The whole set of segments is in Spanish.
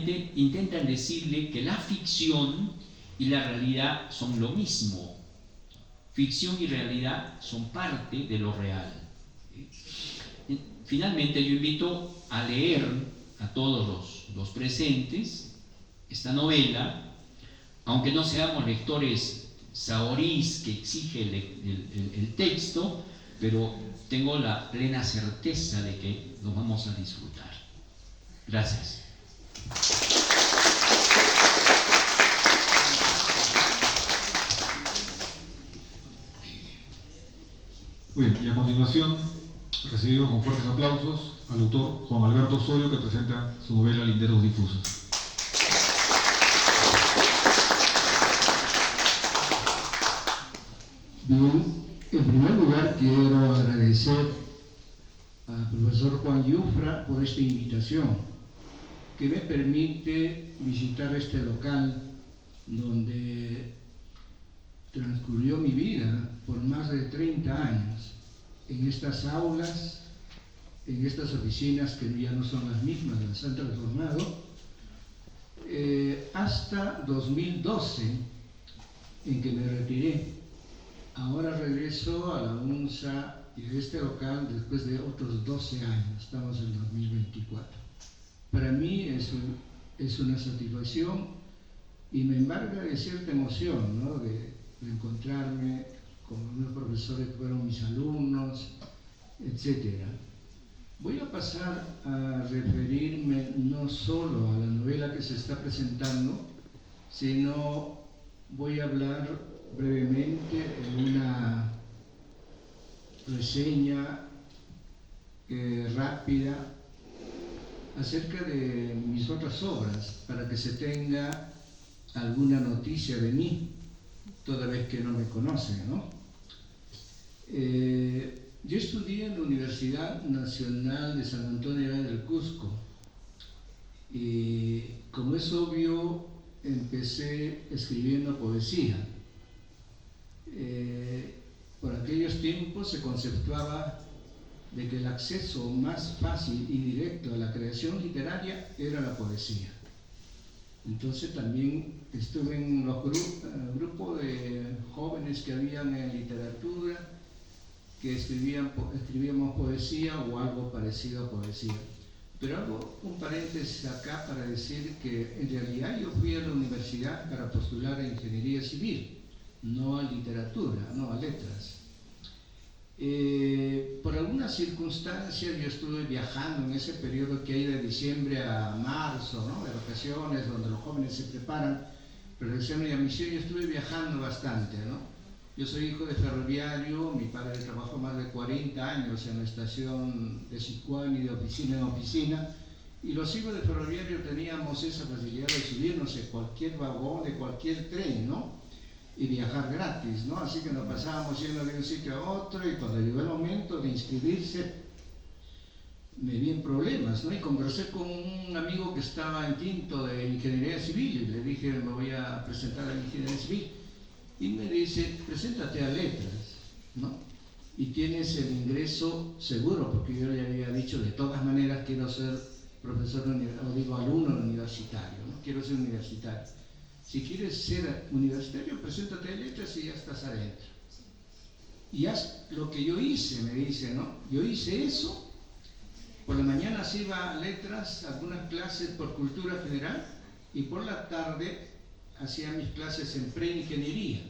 finalmente intentan decirle que la ficción y la realidad son lo mismo. Ficción y realidad son parte de lo real. Finalmente yo invito a leer a todos los presentes esta novela, aunque no seamos lectores saorís que exige el texto, pero tengo la plena certeza de que lo vamos a disfrutar. Gracias. Muy bien, y a continuación recibimos con fuertes aplausos al autor Juan Alberto Osorio, que presenta su novela Linderos Difusos. Bien, en primer lugar quiero agradecer al profesor Juan Yufra por esta invitación que me permite visitar este local donde transcurrió mi vida por más de 30 años, en estas aulas, en estas oficinas que ya no son las mismas, las han transformado, hasta 2012, en que me retiré. Ahora regreso a la UNSA y a este local después de otros 12 años, estamos en 2024. Para mí es una satisfacción y me embarga de cierta emoción, ¿no? de encontrarme con unos profesores que fueron mis alumnos, etc. Voy a pasar a referirme no solo a la novela que se está presentando, sino voy a hablar brevemente en una reseña rápida acerca de mis otras obras, para que se tenga alguna noticia de mí, toda vez que no me conocen, ¿no? Yo estudié en la Universidad Nacional de San Antonio del Cusco y, como es obvio, empecé escribiendo poesía. Por aquellos tiempos se conceptuaba de que el acceso más fácil y directo a la creación literaria era la poesía. Entonces también estuve en los grupos de jóvenes que habían en literatura, que escribíamos poesía o algo parecido a poesía. Pero hago un paréntesis acá para decir que en realidad yo fui a la universidad para postular a ingeniería civil, no a literatura, no a letras. Por algunas circunstancias yo estuve viajando en ese periodo que hay de diciembre a marzo, ¿no? De vacaciones, donde los jóvenes se preparan para el examen de admisión. Yo estuve viajando bastante, ¿no? Yo soy hijo de ferroviario, mi padre trabajó más de 40 años en la estación de Sicuán y de oficina en oficina, y los hijos de ferroviario teníamos esa facilidad de subirnos en cualquier vagón de cualquier tren, ¿no? Y viajar gratis, ¿no? Así que nos pasábamos yendo de un sitio a otro, y cuando llegó el momento de inscribirse me vi en problemas, ¿no? Y conversé con un amigo que estaba en quinto de ingeniería civil y le dije, me voy a presentar a la ingeniería civil, y me dice, preséntate a letras, ¿no? Y tienes el ingreso seguro, porque yo le había dicho, de todas maneras quiero ser profesor, o digo alumno universitario, ¿no? Quiero ser universitario. Si quieres ser universitario, preséntate a letras y ya estás adentro. Y haz lo que yo hice, me dice, ¿no? Yo hice eso. Por la mañana se iba a letras, algunas clases por cultura general, y por la tarde hacía mis clases en preingeniería.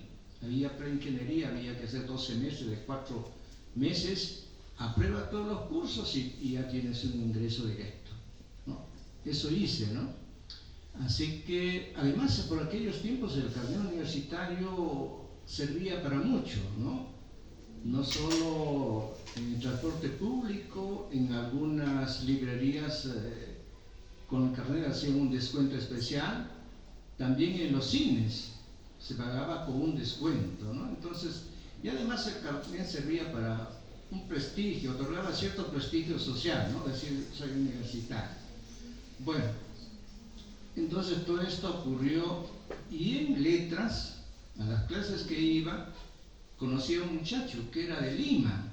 Había preingeniería, había que hacer 12 meses, de 4 meses, aprueba todos los cursos y ya tienes un ingreso directo, ¿no? Eso hice, ¿no? Así que, además, por aquellos tiempos el carnet universitario servía para mucho, ¿no? No solo en el transporte público, en algunas librerías con el carnet hacían un descuento especial, también en los cines se pagaba con un descuento, ¿no? Entonces, y además el carnet servía para un prestigio, otorgaba cierto prestigio social, ¿no? Decir, soy universitario. Bueno, entonces todo esto ocurrió, y en letras, a las clases que iba, conocí a un muchacho que era de Lima,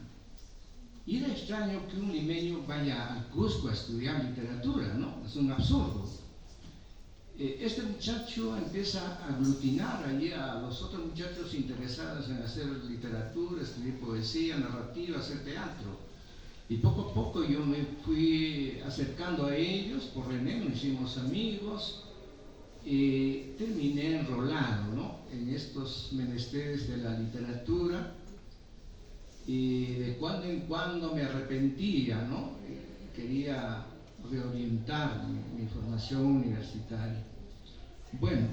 y era extraño que un limeño vaya al Cusco a estudiar literatura, ¿no? Es un absurdo. este muchacho empieza a aglutinar allí a los otros muchachos interesados en hacer literatura, escribir poesía, narrativa, hacer teatro. Y poco a poco yo me fui acercando a ellos, por René nos hicimos amigos y terminé enrolado, ¿no?, en estos menesteres de la literatura, y de cuando en cuando me arrepentía, ¿no? Quería reorientar mi formación universitaria. Bueno,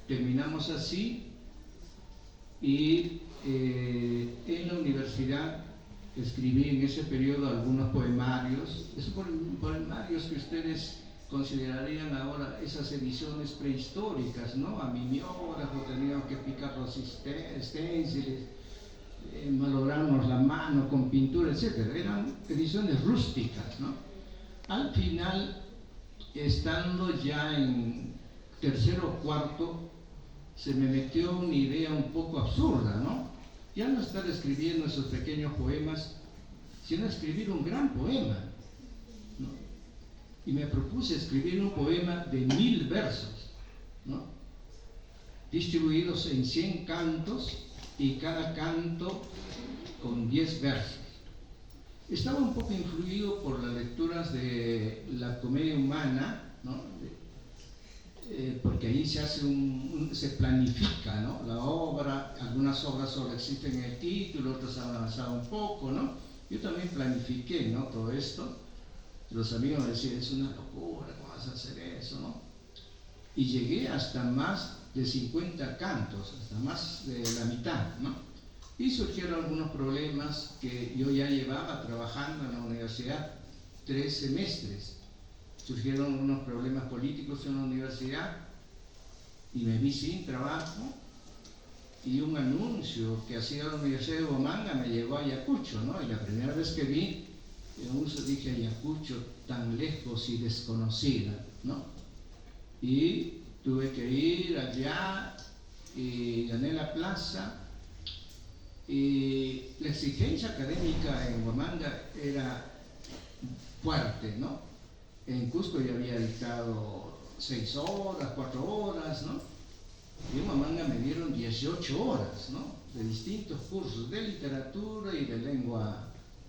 terminamos así y en la universidad escribí en ese periodo algunos poemarios, esos poemarios que ustedes considerarían ahora esas ediciones prehistóricas, ¿no? A mimeógrafo, teníamos que picar los esténciles, malograrnos la mano con pintura, etc. Eran ediciones rústicas, ¿no? Al final, estando ya en tercero o cuarto, se me metió una idea un poco absurda, ¿no? Ya no estar escribiendo esos pequeños poemas, sino escribir un gran poema, ¿no? Y me propuse escribir un poema de 1000 versos, ¿no?, distribuidos en 100 cantos y cada canto con 10 versos. Estaba un poco influido por las lecturas de la comedia humana, ¿no?, porque ahí se hace se planifica, ¿no?, la obra. Algunas obras solo existen en el título, otras han avanzado un poco, ¿no? Yo también planifiqué, ¿no?, todo esto. Los amigos me decían, es una locura, ¿cómo vas a hacer eso?, ¿no? Y llegué hasta más de 50 cantos, hasta más de la mitad, ¿no? Y surgieron algunos problemas que yo ya llevaba trabajando en la universidad 3 semestres. Surgieron unos problemas políticos en la universidad y me vi sin trabajo, y un anuncio que hacía la Universidad de Huamanga me llegó a Ayacucho, ¿no? Y la primera vez que vi el anuncio dije, Ayacucho, tan lejos y desconocida, ¿no? Y tuve que ir allá y gané la plaza, y la exigencia académica en Huamanga era fuerte, ¿no? En Cusco ya había dictado 6 horas, 4 horas, ¿no? Y en Huamanga me dieron 18 horas, ¿no?, de distintos cursos de literatura y de lengua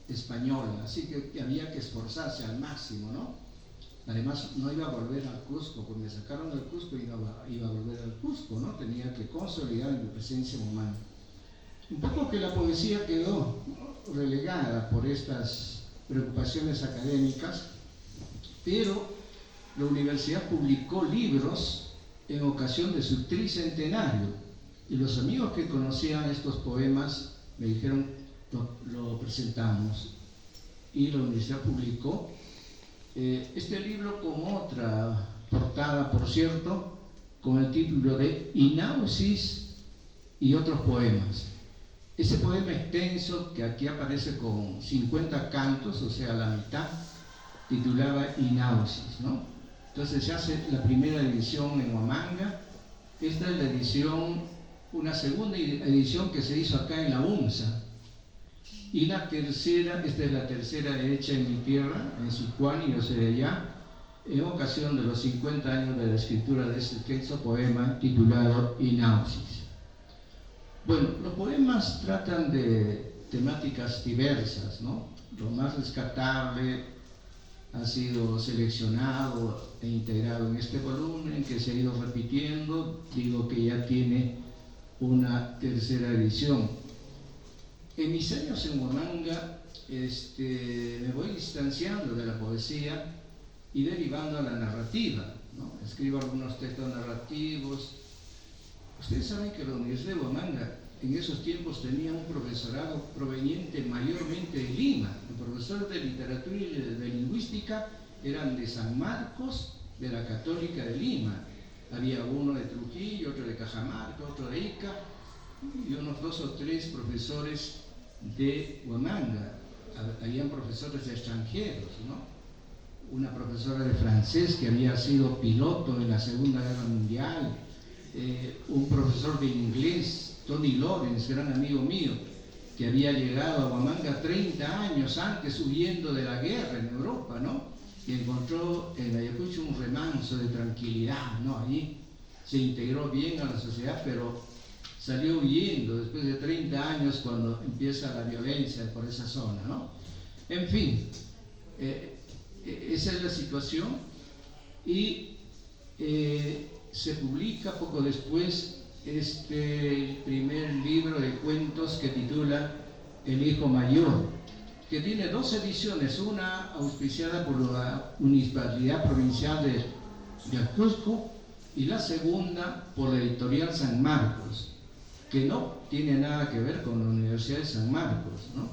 española, así que había que esforzarse al máximo, ¿no? Además, no iba a volver al Cusco, porque me sacaron del Cusco y no iba a volver al Cusco, ¿no? Tenía que consolidar mi presencia humana. Un poco que la poesía quedó relegada por estas preocupaciones académicas, pero la universidad publicó libros en ocasión de su tricentenario, y los amigos que conocían estos poemas me dijeron, lo presentamos, y la universidad publicó este libro con otra portada, por cierto, con el título de Inausis y otros poemas. Ese poema extenso, que aquí aparece con 50 cantos, o sea, la mitad, titulaba Inausis, ¿no? Entonces se hace la primera edición en Huamanga. Esta es la edición, una segunda edición que se hizo acá en la UNSA. Y la tercera, esta es la tercera hecha en mi tierra, en Sicuani, yo soy de allá, en ocasión de los 50 años de la escritura de este texto poema titulado Inausis. Bueno, los poemas tratan de temáticas diversas, ¿no? Lo más rescatable ha sido seleccionado e integrado en este volumen, que se ha ido repitiendo, digo que ya tiene una tercera edición. En mis años en Huamanga me voy distanciando de la poesía y derivando a la narrativa, ¿no? Escribo algunos textos narrativos. Ustedes saben que la Universidad de Huamanga en esos tiempos tenía un profesorado proveniente mayormente de Lima. Los profesores de literatura y de lingüística eran de San Marcos, de la Católica de Lima. Había uno de Trujillo, otro de Cajamarca, otro de Ica, y unos 2 o 3 profesores de Huamanga. Habían profesores extranjeros, ¿no? Una profesora de francés que había sido piloto en la Segunda Guerra Mundial, un profesor de inglés, Tony Lawrence, gran amigo mío, que había llegado a Huamanga 30 años antes, huyendo de la guerra en Europa, ¿no? y encontró en Ayacucho un remanso de tranquilidad, ¿no? Allí se integró bien a la sociedad, pero salió huyendo después de 30 años cuando empieza la violencia por esa zona, ¿no? En fin, esa es la situación, y se publica poco después este primer libro de cuentos que titula El hijo mayor, que tiene 2 ediciones, una auspiciada por la Municipalidad Provincial de Cusco y la segunda por la editorial San Marcos, que no tiene nada que ver con la Universidad de San Marcos, ¿no?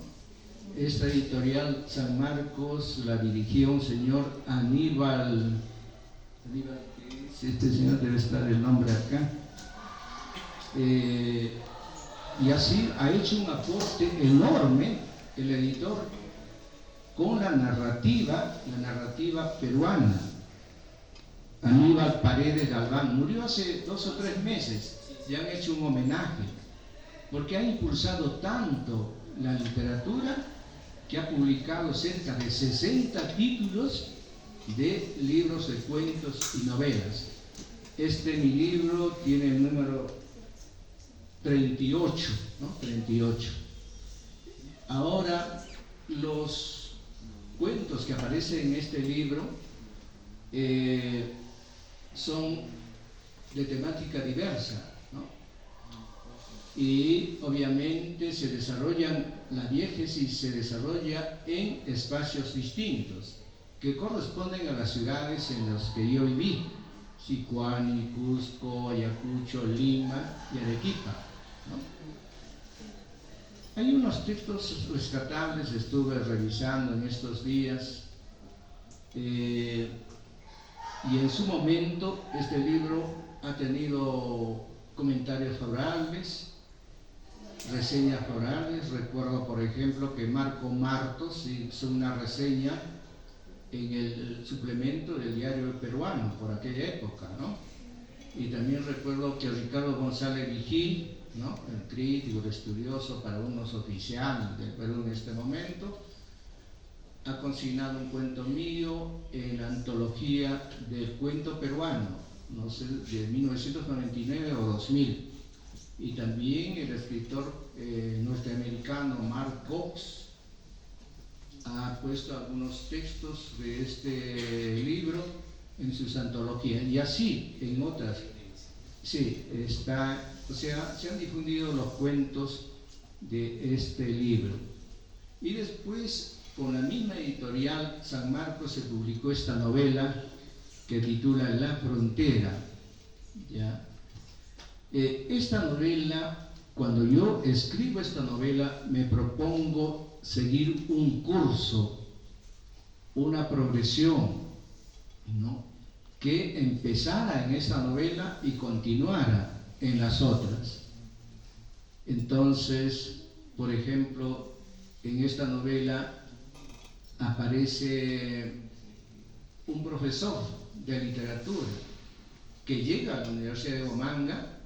Esta editorial San Marcos la dirigió un señor Aníbal, este señor debe estar el nombre acá, y así ha hecho un aporte enorme el editor con la narrativa peruana. Aníbal Paredes Galván murió hace 2 o 3 meses y han hecho un homenaje, porque ha impulsado tanto la literatura que ha publicado cerca de 60 títulos de libros de cuentos y novelas. Mi libro tiene el número 38, ¿no? 38. Ahora, los cuentos que aparecen en este libro son de temática diversa, ¿no? Y obviamente la diégesis se desarrolla en espacios distintos que corresponden a las ciudades en las que yo viví: Sicuani, Cusco, Ayacucho, Lima y Arequipa, ¿no? Hay unos textos rescatables, estuve revisando en estos días, y en su momento este libro ha tenido comentarios favorables, reseñas favorables. Recuerdo, por ejemplo, que Marco Martos hizo una reseña en el suplemento del Diario Peruano por aquella época, ¿no? Y también recuerdo que Ricardo González Vigil, ¿no?, el crítico, el estudioso para unos oficiales del Perú en este momento, ha consignado un cuento mío en la antología del cuento peruano, no sé, de 1999 o 2000. Y también el escritor norteamericano Mark Cox ha puesto algunos textos de este libro en sus antologías, y así en otras. Sí, se han difundido los cuentos de este libro. Y después, con la misma editorial San Marcos, se publicó esta novela que titula La Frontera, ¿ya? Esta novela, cuando yo escribo esta novela, me propongo seguir un curso, una progresión, ¿no?, que empezara en esta novela y continuara en las otras. Entonces, por ejemplo, en esta novela aparece un profesor de literatura que llega a la Universidad de Huamanga,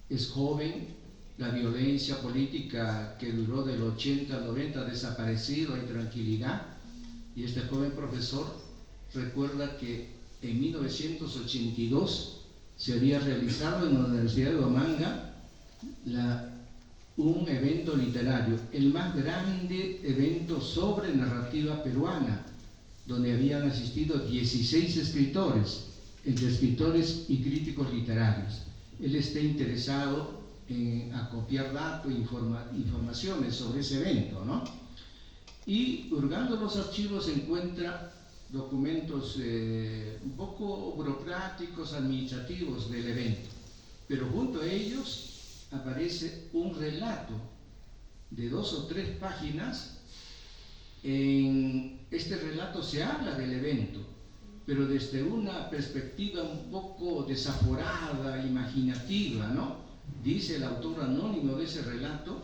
es joven, la violencia política que duró del 80 al 90 ha desaparecido, hay tranquilidad, y este joven profesor recuerda que en 1982 se había realizado en la Universidad de Huamanga un evento literario, el más grande evento sobre narrativa peruana, donde habían asistido 16 escritores, entre escritores y críticos literarios. Él está interesado en acopiar datos e informaciones sobre ese evento, ¿no? Y hurgando los archivos encuentra documentos un poco burocráticos, administrativos del evento, pero junto a ellos aparece un relato de 2 o 3 páginas. En este relato se habla del evento, pero desde una perspectiva un poco desaforada, imaginativa, ¿no? Dice el autor anónimo de ese relato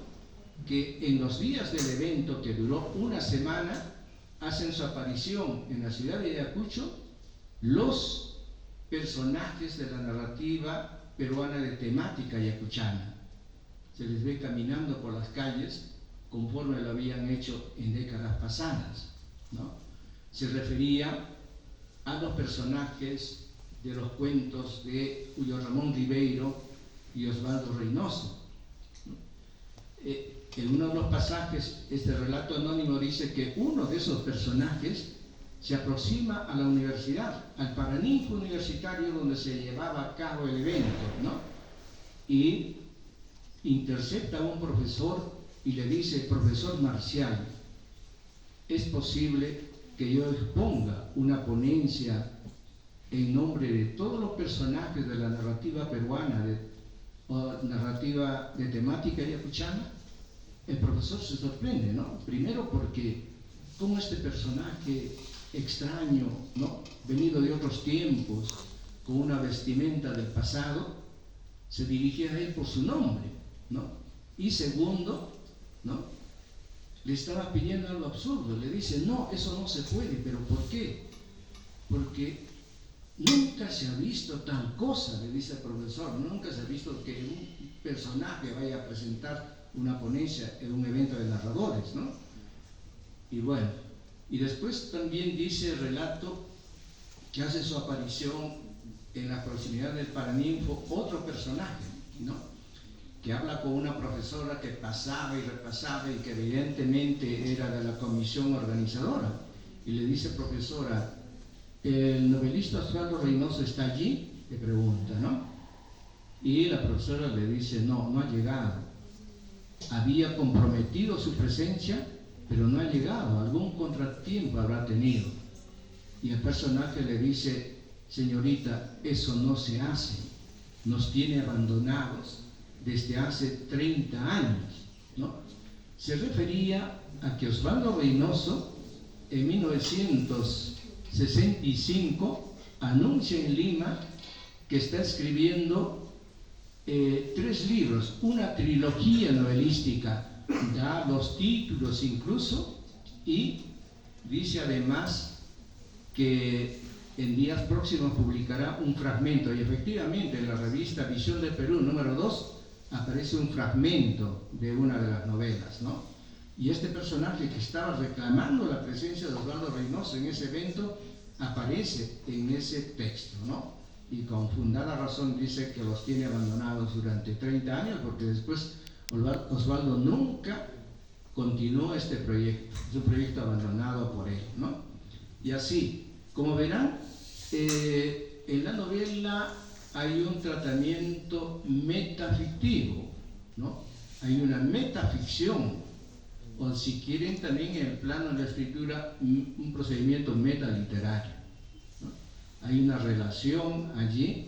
que en los días del evento, que duró una semana, hacen su aparición en la ciudad de Ayacucho los personajes de la narrativa peruana de temática ayacuchana. Se les ve caminando por las calles conforme lo habían hecho en décadas pasadas, ¿no? se refería a los personajes de los cuentos de Julio Ramón Ribeiro y Osvaldo Reynoso. En uno de los pasajes, este relato anónimo dice que uno de esos personajes se aproxima a la universidad, al Paraninfo universitario donde se llevaba a cabo el evento, ¿no? Y intercepta a un profesor y le dice: profesor Marcial, ¿es posible que yo exponga una ponencia en nombre de todos los personajes de la narrativa peruana o narrativa de temática ayacuchana? El profesor se sorprende, ¿no? Primero porque como este personaje extraño, ¿no?, venido de otros tiempos, con una vestimenta del pasado, se dirigía a él por su nombre, ¿no? Y segundo, ¿no?, le estaba pidiendo algo absurdo. Le dice: no, eso no se puede. ¿Pero por qué? Porque nunca se ha visto tal cosa, le dice el profesor. Nunca se ha visto que un personaje vaya a presentar una ponencia en un evento de narradores, ¿no? Y bueno, y después también dice el relato que hace su aparición en la proximidad del Paraninfo otro personaje, ¿no?, que habla con una profesora que pasaba y repasaba y que evidentemente era de la comisión organizadora, y le dice: profesora, ¿el novelista Osvaldo Reynoso está allí?, le pregunta, ¿no? Y la profesora le dice: no, no ha llegado. Había comprometido su presencia, pero no ha llegado, algún contratiempo habrá tenido. Y el personaje le dice: señorita, eso no se hace, nos tiene abandonados desde hace 30 años, ¿no? Se refería a que Osvaldo Reynoso en 1965 anuncia en Lima que está escribiendo 3 libros, una trilogía novelística, da los títulos incluso, y dice además que en días próximos publicará un fragmento, y efectivamente en la revista Visión del Perú número 2 aparece un fragmento de una de las novelas, ¿no? Y este personaje que estaba reclamando la presencia de Osvaldo Reynoso en ese evento aparece en ese texto, ¿no? Y con fundada razón dice que los tiene abandonados durante 30 años, porque después Osvaldo nunca continuó este proyecto, es un proyecto abandonado por él, ¿no? Y así, como verán, en la novela hay un tratamiento metafictivo, ¿no? Hay una metaficción, o si quieren también en el plano de la escritura, un procedimiento metaliterario, ¿no? Hay una relación allí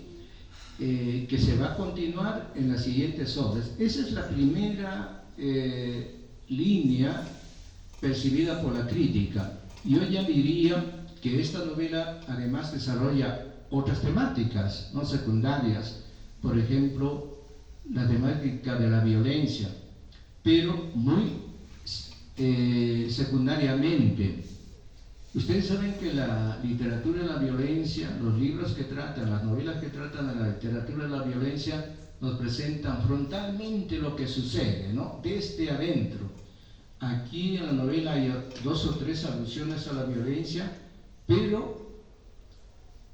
que se va a continuar en las siguientes obras. Esa es la primera línea percibida por la crítica. Yo ya diría que esta novela además desarrolla otras temáticas, ¿no?, secundarias, por ejemplo, la temática de la violencia, pero muy secundariamente. Ustedes saben que la literatura de la violencia, los libros que tratan, las novelas que tratan de la literatura de la violencia, nos presentan frontalmente lo que sucede, ¿no?, desde adentro. Aquí en la novela hay 2 o 3 alusiones a la violencia, pero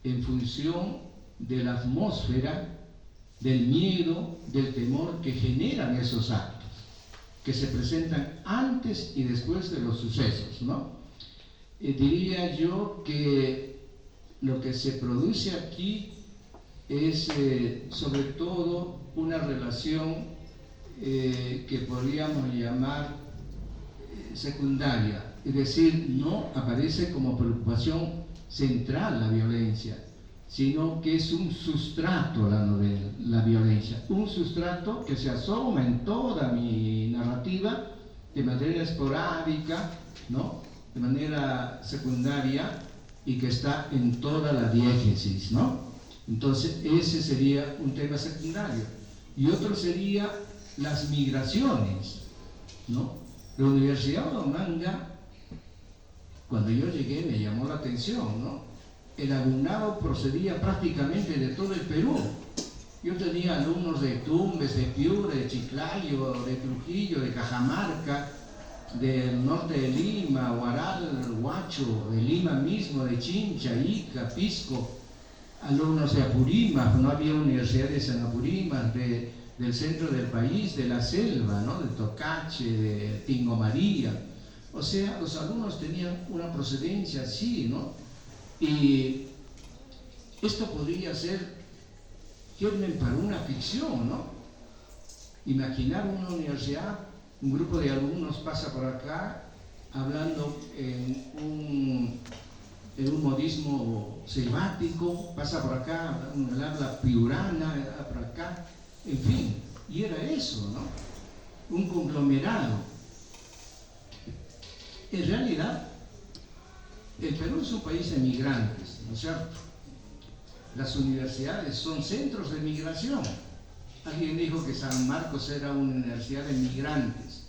en función de la atmósfera, del miedo, del temor que generan esos actos, que se presentan antes y después de los sucesos, ¿no? Diría yo que lo que se produce aquí es sobre todo una relación que podríamos llamar secundaria, es decir, no aparece como preocupación central la violencia, sino que es un sustrato la novela, la violencia, un sustrato que se asoma en toda mi narrativa de manera esporádica, ¿no?, de manera secundaria, y que está en toda la diégesis, ¿no? Entonces ese sería un tema secundario. Y otro sería las migraciones, ¿no? La Universidad de Huamanga, cuando yo llegué, me llamó la atención, ¿no? El alumnado procedía prácticamente de todo el Perú. Yo tenía alumnos de Tumbes, de Piura, de Chiclayo, de Trujillo, de Cajamarca, del norte de Lima, Huaral, Huacho, de Lima mismo, de Chincha, Ica, Pisco, alumnos de Apurímac, no había universidades en Apurímac, del centro del país, de la selva, ¿no? De Tocache, de Tingo María. O sea, los alumnos tenían una procedencia así, ¿no? Y esto podría ser germen para una ficción, ¿no? Imaginar una universidad, un grupo de alumnos pasa por acá hablando en un modismo selvático, pasa por acá, el habla piurana, por acá, en fin, y era eso, ¿no? Un conglomerado. En realidad, el Perú es un país de migrantes, ¿no es cierto? Las universidades son centros de migración. Alguien dijo que San Marcos era una universidad de migrantes.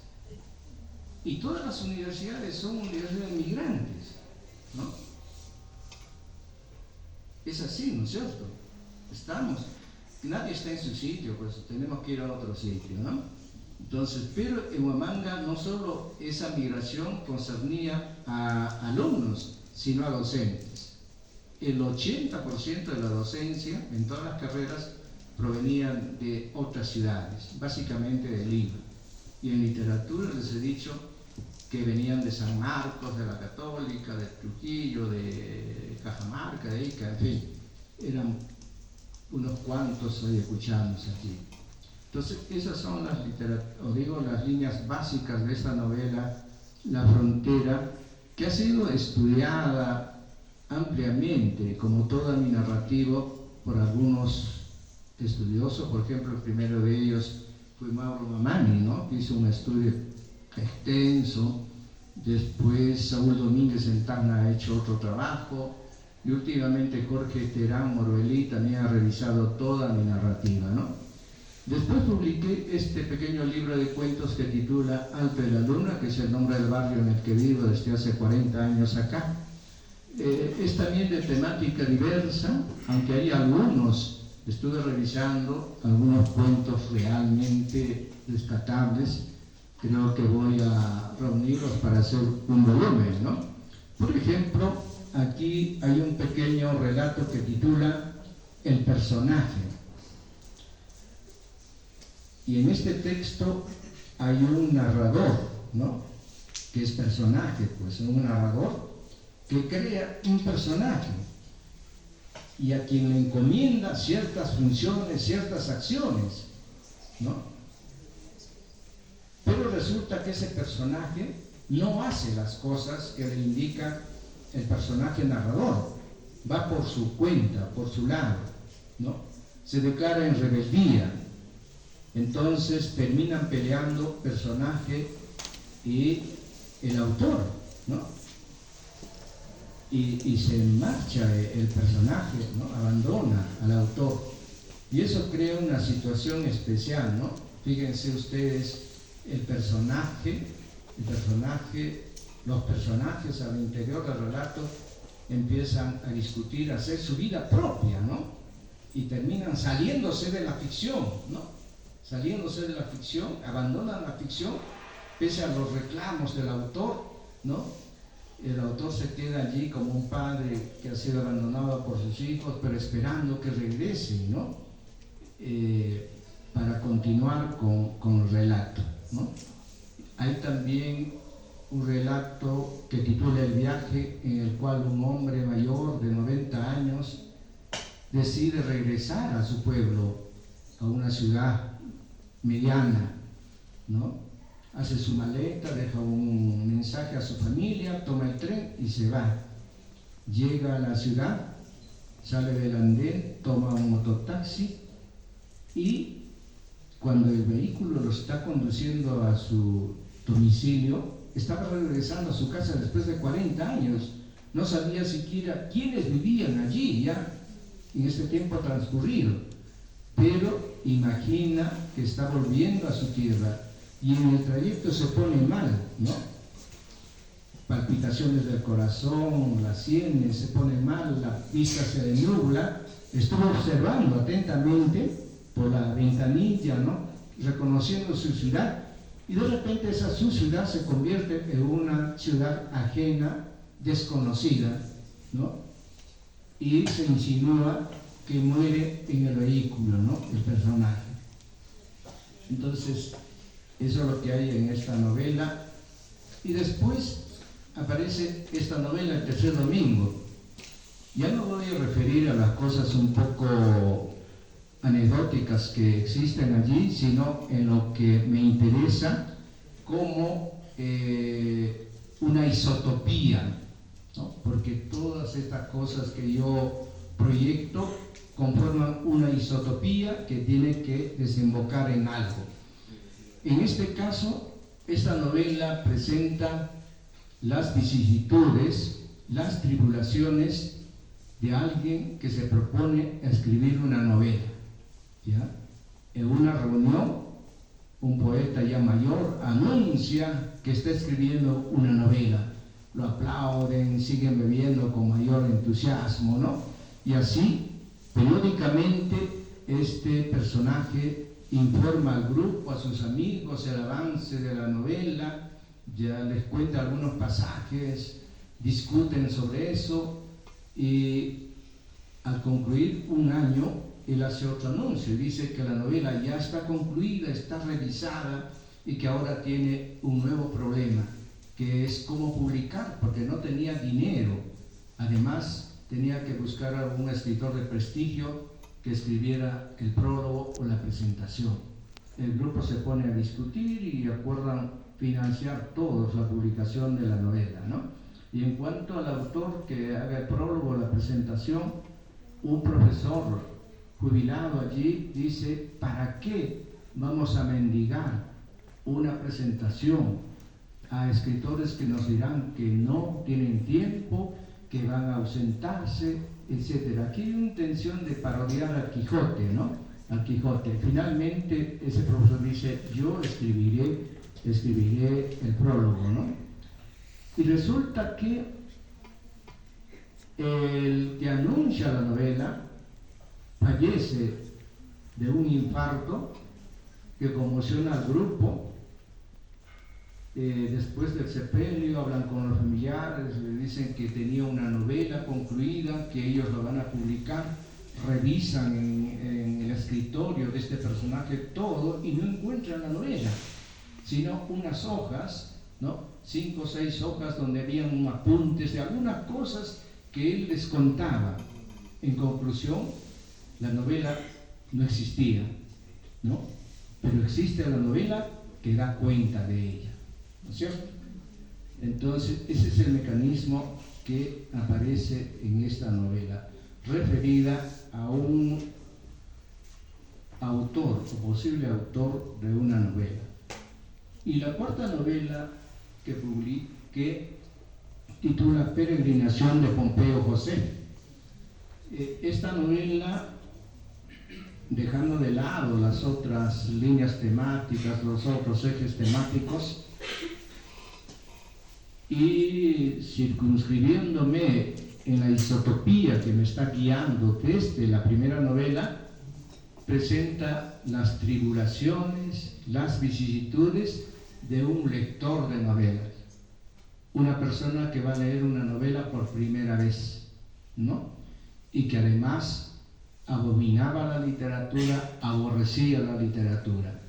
Y todas las universidades son universidades de migrantes, ¿no? Es así, ¿no es cierto? Nadie está en su sitio, pues tenemos que ir a otro sitio, ¿no? Entonces, pero en Huamanga no solo esa migración concernía a alumnos, sino a docentes. El 80% de la docencia en todas las carreras provenían de otras ciudades, básicamente de Lima. Y en literatura les he dicho que venían de San Marcos, de la Católica, de Trujillo, de Cajamarca, de Ica, en fin, eran unos cuantos ayacuchanos aquí. Entonces, esas son las líneas básicas de esta novela, La Frontera, que ha sido estudiada ampliamente, como todo mi narrativo, por algunos estudiosos. Por ejemplo, el primero de ellos fue Mauro Mamani, ¿no? Que hizo un estudio extenso. Después Saúl Domínguez en Tacna ha hecho otro trabajo, y últimamente Jorge Terán Morbelí también ha revisado toda mi narrativa, ¿no? Después publiqué este pequeño libro de cuentos que titula Alto de la Luna, que es el nombre del barrio en el que vivo desde hace 40 años acá. Es también de temática diversa, aunque hay algunos, estuve revisando algunos cuentos realmente rescatables. Creo que voy a reunirlos para hacer un volumen, ¿no? Por ejemplo, aquí hay un pequeño relato que titula El personaje. Y en este texto hay un narrador, ¿no? Que es personaje, pues un narrador que crea un personaje y a quien le encomienda ciertas funciones, ciertas acciones, ¿no? Pero resulta que ese personaje no hace las cosas que le indica el personaje narrador, va por su cuenta, por su lado, ¿no? Se declara en rebeldía. Entonces terminan peleando personaje y el autor, ¿no? Y se marcha el personaje, ¿no? Abandona al autor. Y eso crea una situación especial, ¿no? Fíjense ustedes, los personajes al interior del relato empiezan a discutir, a hacer su vida propia, ¿no? Y terminan saliéndose de la ficción, ¿no? Saliéndose de la ficción, abandonan la ficción, pese a los reclamos del autor, ¿no? El autor se queda allí como un padre que ha sido abandonado por sus hijos, pero esperando que regresen, ¿no? Para continuar con el relato, ¿no? Hay también un relato que titula El viaje, en el cual un hombre mayor de 90 años decide regresar a su pueblo, a una ciudad mediana, ¿no? Hace su maleta, deja un mensaje a su familia, toma el tren y se va. Llega a la ciudad, sale del andén, toma un mototaxi y cuando el vehículo lo está conduciendo a su domicilio, estaba regresando a su casa después de 40 años. No sabía siquiera quiénes vivían allí ya en este tiempo transcurrido, pero imagina que está volviendo a su tierra y en el trayecto se pone mal, ¿no? Palpitaciones del corazón, las sienes, se pone mal, la vista se desnubla. Estuvo observando atentamente por la ventanilla, ¿no? Reconociendo su ciudad, Y de repente su ciudad se convierte en una ciudad ajena, desconocida, ¿no? Y se insinúa que muere en el vehículo, ¿no? El personaje. Entonces, eso es lo que hay en esta novela. Y después aparece esta novela, El tercer domingo. Ya no voy a referir a las cosas un poco anecdóticas que existen allí, sino en lo que me interesa como una isotopía, ¿no? Porque todas estas cosas que yo proyecto conforman una isotopía que tiene que desembocar en algo. En este caso, esta novela presenta las vicisitudes, las tribulaciones de alguien que se propone escribir una novela, ¿ya? En una reunión, un poeta ya mayor anuncia que está escribiendo una novela. Lo aplauden, siguen bebiendo con mayor entusiasmo, ¿no? Y así, periódicamente, este personaje informa al grupo, a sus amigos, el avance de la novela, ya les cuenta algunos pasajes, discuten sobre eso, y al concluir un año, él hace otro anuncio y dice que la novela ya está concluida, está revisada y que ahora tiene un nuevo problema, que es cómo publicar, porque no tenía dinero. Además, tenía que buscar a algún escritor de prestigio que escribiera el prólogo o la presentación. El grupo se pone a discutir y acuerdan financiar todos la publicación de la novela, ¿no? Y en cuanto al autor que haga el prólogo o la presentación, un profesor jubilado allí dice: ¿para qué vamos a mendigar una presentación a escritores que nos dirán que no tienen tiempo, que van a ausentarse, etcétera? Aquí hay una intención de parodiar al Quijote, ¿no? Al Quijote. Finalmente ese profesor dice: yo escribiré el prólogo, ¿no? Y resulta que el que anuncia la novela fallece de un infarto que conmociona al grupo. Después del sepelio hablan con los familiares, le dicen que tenía una novela concluida, que ellos lo van a publicar, revisan en el escritorio de este personaje todo y no encuentran la novela, sino unas hojas, ¿no? 5 o 6 hojas donde habían apuntes de algunas cosas que él les contaba. En conclusión, la novela no existía, ¿no? Pero existe la novela que da cuenta de ella, ¿no es cierto? Entonces, ese es el mecanismo que aparece en esta novela, referida a un autor o posible autor de una novela. Y la cuarta novela que titula Peregrinación de Pompeo José. Esta novela, dejando de lado las otras líneas temáticas, los otros ejes temáticos, y circunscribiéndome en la isotopía que me está guiando desde la primera novela, presenta las tribulaciones, las vicisitudes de un lector de novelas, una persona que va a leer una novela por primera vez, ¿no? Y que además abominaba la literatura, aborrecía la literatura.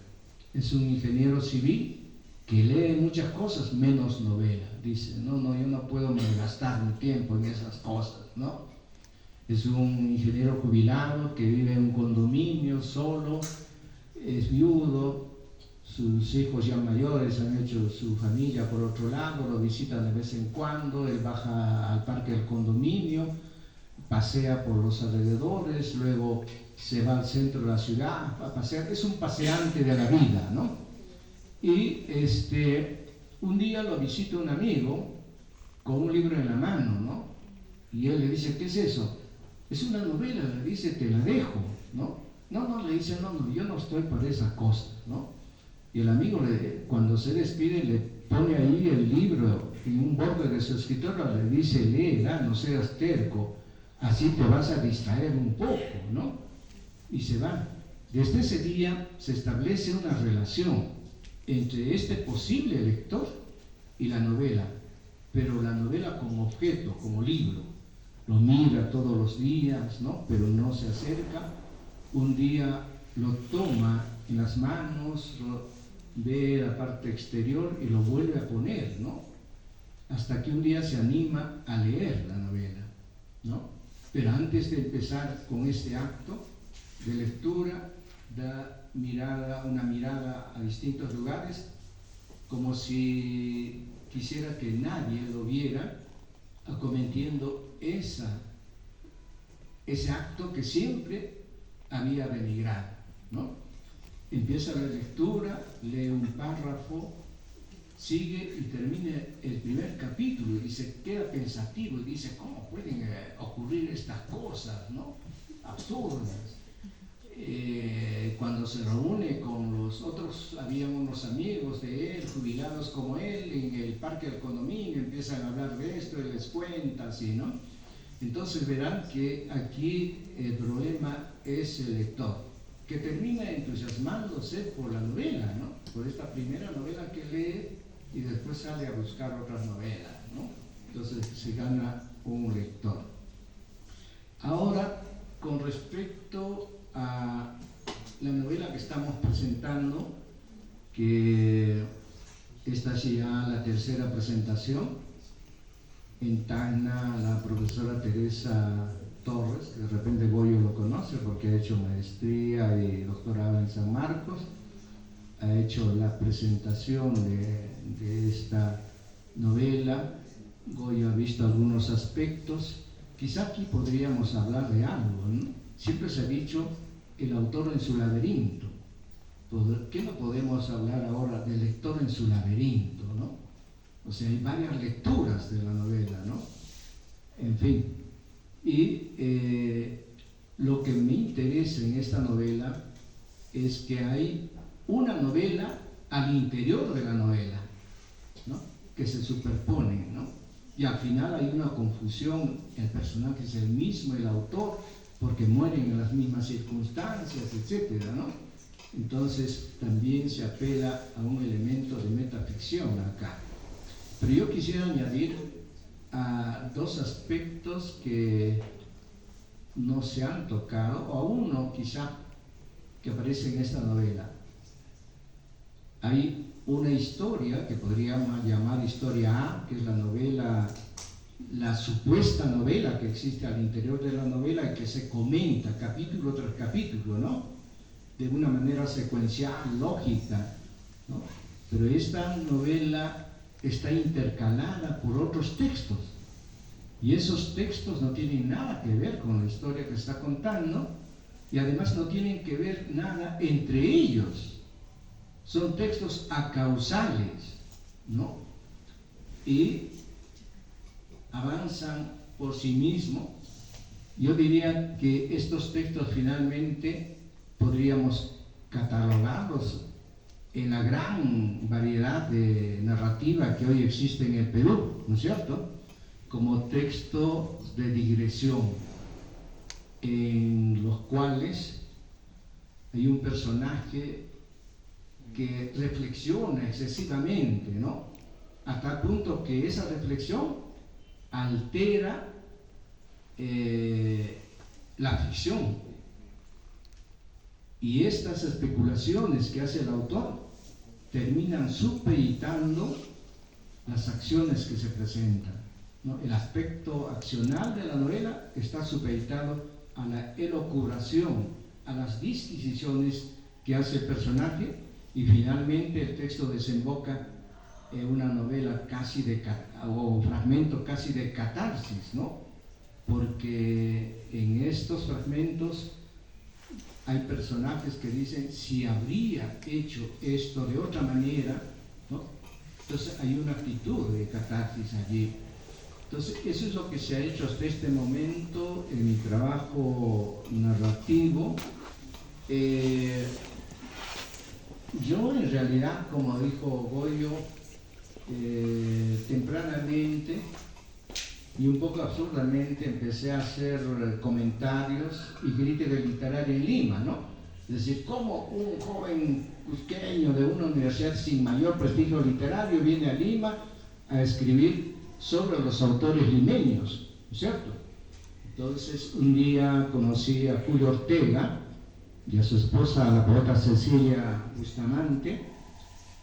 Es un ingeniero civil que lee muchas cosas menos novela. Dice: no, yo no puedo malgastar mi tiempo en esas cosas, ¿no? Es un ingeniero jubilado que vive en un condominio solo, es viudo. Sus hijos ya mayores han hecho su familia por otro lado, lo visitan de vez en cuando, él baja al parque del condominio, pasea por los alrededores, luego se va al centro de la ciudad a pasear, es un paseante de la vida, ¿no? Y un día lo visita un amigo con un libro en la mano, ¿no? Y él le dice: ¿qué es eso? Es una novela, le dice, te la dejo, ¿no? No, le dice, no, yo no estoy para esas cosas, ¿no? Y el amigo, cuando se despide, le pone ahí el libro en un borde de su escritorio, le dice: léela, no seas terco, así te vas a distraer un poco, ¿no? Y se va. Desde ese día se establece una relación entre este posible lector y la novela, pero la novela como objeto, como libro, lo mira todos los días, ¿no? Pero no se acerca. Un día lo toma en las manos, ve la parte exterior y lo vuelve a poner, ¿no? Hasta que un día se anima a leer la novela, ¿no? Pero antes de empezar con este acto de lectura, da una mirada a distintos lugares, como si quisiera que nadie lo viera, acometiendo ese acto que siempre había denigrado, ¿no? Empieza la lectura, lee un párrafo, sigue y termina el primer capítulo y se queda pensativo y dice, ¿cómo pueden ocurrir estas cosas, ¿no? Absurdas. Cuando se reúne con los otros, habían unos amigos de él, jubilados como él, en el parque del condominio, empiezan a hablar de esto y les cuenta así, ¿no? Entonces verán que aquí el problema es el lector, que termina entusiasmándose por la novela, ¿no? Por esta primera novela que lee y después sale a buscar otras novelas, ¿no? Entonces se gana un lector. Ahora, con respecto a la novela que estamos presentando, que esta es ya la tercera presentación, en Tacna, la profesora Teresa Torres, que de repente Goyo lo conoce porque ha hecho maestría y doctorado en San Marcos, ha hecho la presentación de esta novela. Goyo ha visto algunos aspectos. Quizá aquí podríamos hablar de algo, ¿no? Siempre se ha dicho el autor en su laberinto. ¿Por qué no podemos hablar ahora del lector en su laberinto, ¿no? O sea, hay varias lecturas de la novela, ¿no? En fin. Y lo que me interesa en esta novela es que hay una novela al interior de la novela, ¿no? Que se superponen, ¿no? Y al final hay una confusión, el personaje es el mismo, el autor, porque mueren en las mismas circunstancias, etcétera, ¿no? Entonces también se apela a un elemento de metaficción acá. Pero yo quisiera añadir a dos aspectos que no se han tocado, o a uno quizá que aparece en esta novela. Hay una historia que podríamos llamar historia A, que es la novela, la supuesta novela que existe al interior de la novela y que se comenta capítulo tras capítulo, ¿no? De una manera secuencial, lógica, ¿no? Pero esta novela está intercalada por otros textos y esos textos no tienen nada que ver con la historia que está contando y además no tienen que ver nada entre ellos. Son textos acausales, ¿no? Y avanzan por sí mismos. Yo diría que estos textos finalmente podríamos catalogarlos en la gran variedad de narrativa que hoy existe en el Perú, ¿no es cierto? Como textos de digresión, en los cuales hay un personaje que reflexiona excesivamente, ¿no? A tal punto que esa reflexión altera la ficción. Y estas especulaciones que hace el autor terminan supeditando las acciones que se presentan, ¿no? El aspecto accional de la novela está supeditado a la elucubración, a las disquisiciones que hace el personaje, y finalmente el texto desemboca en una novela casi o fragmento casi de catarsis, ¿no? Porque en estos fragmentos hay personajes que dicen, si habría hecho esto de otra manera, ¿no? Entonces hay una actitud de catarsis allí. Entonces eso es lo que se ha hecho hasta este momento en mi trabajo narrativo. Yo en realidad, como dijo Goyo, tempranamente y un poco absurdamente empecé a hacer comentarios y crítica literaria en Lima, ¿no? Es decir, ¿cómo un joven cusqueño de una universidad sin mayor prestigio literario viene a Lima a escribir sobre los autores limeños? ¿No es cierto? Entonces, un día conocí a Julio Ortega y a su esposa, la poeta Cecilia Bustamante,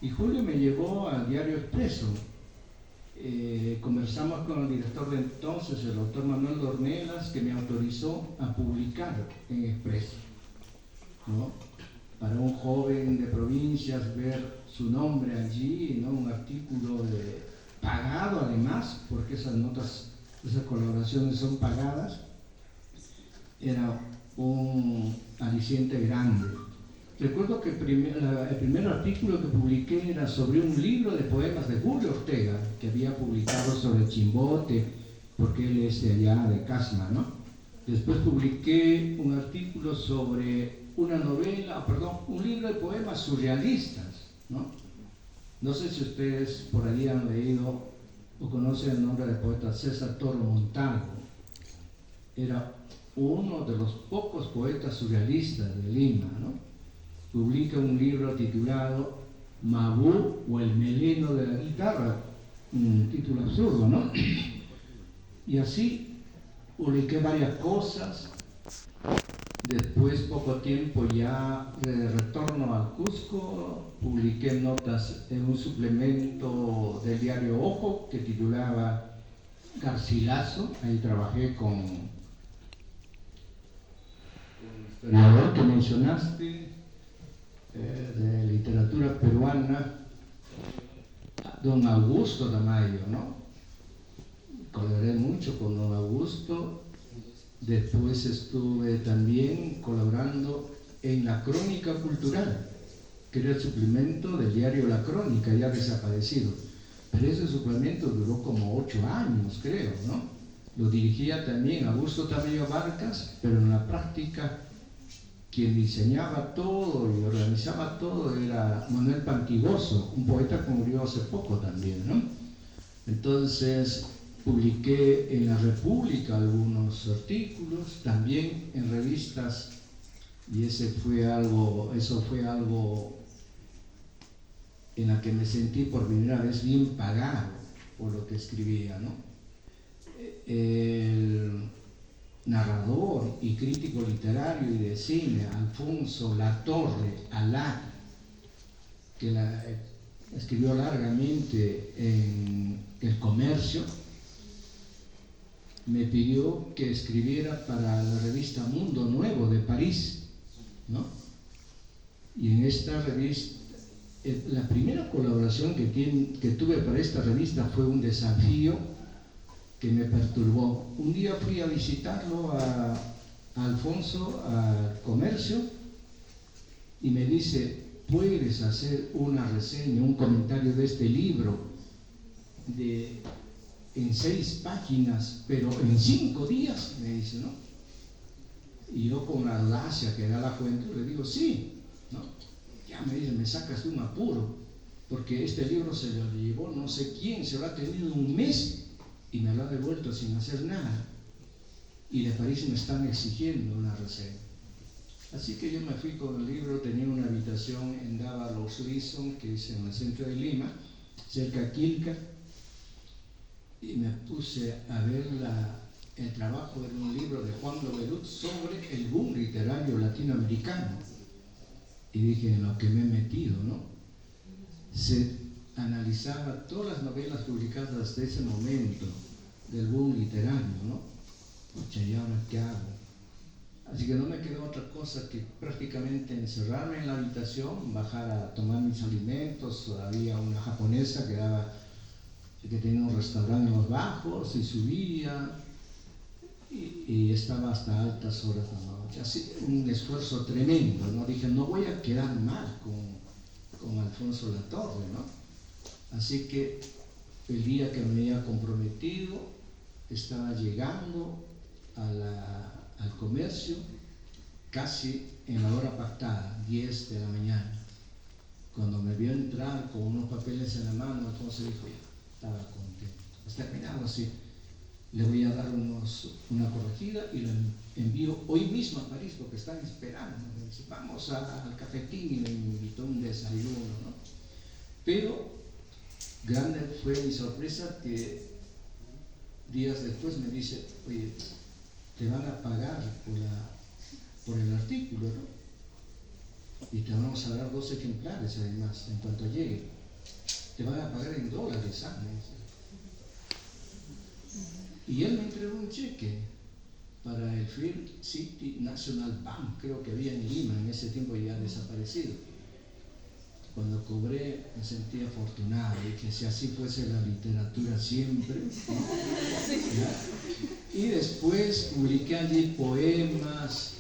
y Julio me llevó al diario Expreso. Conversamos con el director de entonces, el doctor Manuel Dornelas, que me autorizó a publicar en Expreso, ¿no? Para un joven de provincias ver su nombre allí, ¿no? Un artículo pagado además, porque esas notas, esas colaboraciones son pagadas, era un aliciente grande. Recuerdo que el primer artículo que publiqué era sobre un libro de poemas de Julio Ortega, que había publicado sobre Chimbote, porque él es de allá, de Casma, ¿no? Después publiqué un artículo sobre una novela, un libro de poemas surrealistas, ¿no? No sé si ustedes por ahí han leído o conocen el nombre del poeta César Toro Montalvo. Era uno de los pocos poetas surrealistas de Lima, ¿no? Publica un libro titulado Mabú o el meleno de la guitarra, un título absurdo, ¿no? Y así publiqué varias cosas. Después, poco tiempo ya de retorno al Cusco, publiqué notas en un suplemento del diario Ojo que titulaba Garcilaso. Ahí trabajé con el historiador que mencionaste, de literatura peruana, don Augusto Tamayo, ¿no? Colaboré mucho con don Augusto. Después estuve también colaborando en La Crónica Cultural, que era el suplemento del diario La Crónica, ya desaparecido. Pero ese suplemento duró como 8 años, creo, ¿no? Lo dirigía también Augusto Tamayo Vargas, pero en la práctica quien diseñaba todo y organizaba todo era Manuel Pantigoso, un poeta que murió hace poco también, ¿no? Entonces publiqué en La República algunos artículos, también en revistas, y eso fue algo en la que me sentí por primera vez bien pagado por lo que escribía, ¿no? El narrador y crítico literario y de cine Alfonso Latorre Alá, que escribió largamente en El Comercio, me pidió que escribiera para la revista Mundo Nuevo de París, ¿no? Y en esta revista, la primera colaboración que tuve para esta revista fue un desafío que me perturbó. Un día fui a visitarlo a Alfonso al Comercio y me dice: ¿puedes hacer una reseña, un comentario de este libro en 6 páginas, pero en 5 días? Me dice, ¿no? Y yo con la audacia que da la juventud le digo, sí, ¿no? Ya me dice, me sacas de un apuro, porque este libro se lo llevó no sé quién, se lo ha tenido un mes y me lo ha devuelto sin hacer nada. Y de París me están exigiendo una reseña. Así que yo me fui con el libro, tenía una habitación en Dávalos Lison, que es en el centro de Lima, cerca de Quilca, y me puse a ver el trabajo de un libro de Juan Lobelut sobre el boom literario latinoamericano. Y dije, en lo que me he metido, ¿no? Se analizaba todas las novelas publicadas desde ese momento del boom literario, ¿no? Pucha, ¿y ahora qué hago? Así que no me quedó otra cosa que prácticamente encerrarme en la habitación, bajar a tomar mis alimentos. Había una japonesa que tenía un restaurante en los bajos y subía y estaba hasta altas horas de la noche. Así, un esfuerzo tremendo, ¿no? Dije, no voy a quedar mal con Alfonso Latorre, ¿no? Así que el día que me había comprometido, estaba llegando al Comercio casi en la hora pactada, 10 de la mañana. Cuando me vio entrar con unos papeles en la mano, Alfonso dijo, ya, estaba contento. Has terminado, sí. le voy a dar una corregida y la envío hoy mismo a París porque están esperando. Me dice, vamos al cafetín, y me invitó a un desayuno, ¿no? Pero grande fue mi sorpresa que días después me dice, oye, te van a pagar por el artículo, ¿no? Y te vamos a dar 2 ejemplares además, en cuanto llegue. Te van a pagar en dólares, ¿sabes? Y él me entregó un cheque para el First City National Bank, creo que había en Lima, en ese tiempo ya desaparecido. Cuando cobré me sentí afortunado y que si así fuese la literatura siempre, ¿no? Y después publiqué allí poemas,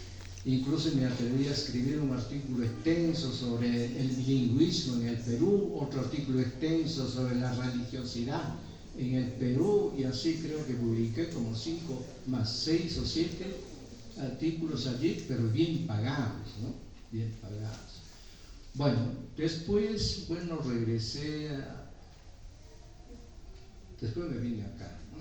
incluso me atreví a escribir un artículo extenso sobre el bilingüismo en el Perú, otro artículo extenso sobre la religiosidad en el Perú, y así creo que publiqué como 5 más 6 o 7 artículos allí, pero bien pagados, ¿no? Bien pagados. Bueno, después, regresé después me vine acá, ¿no?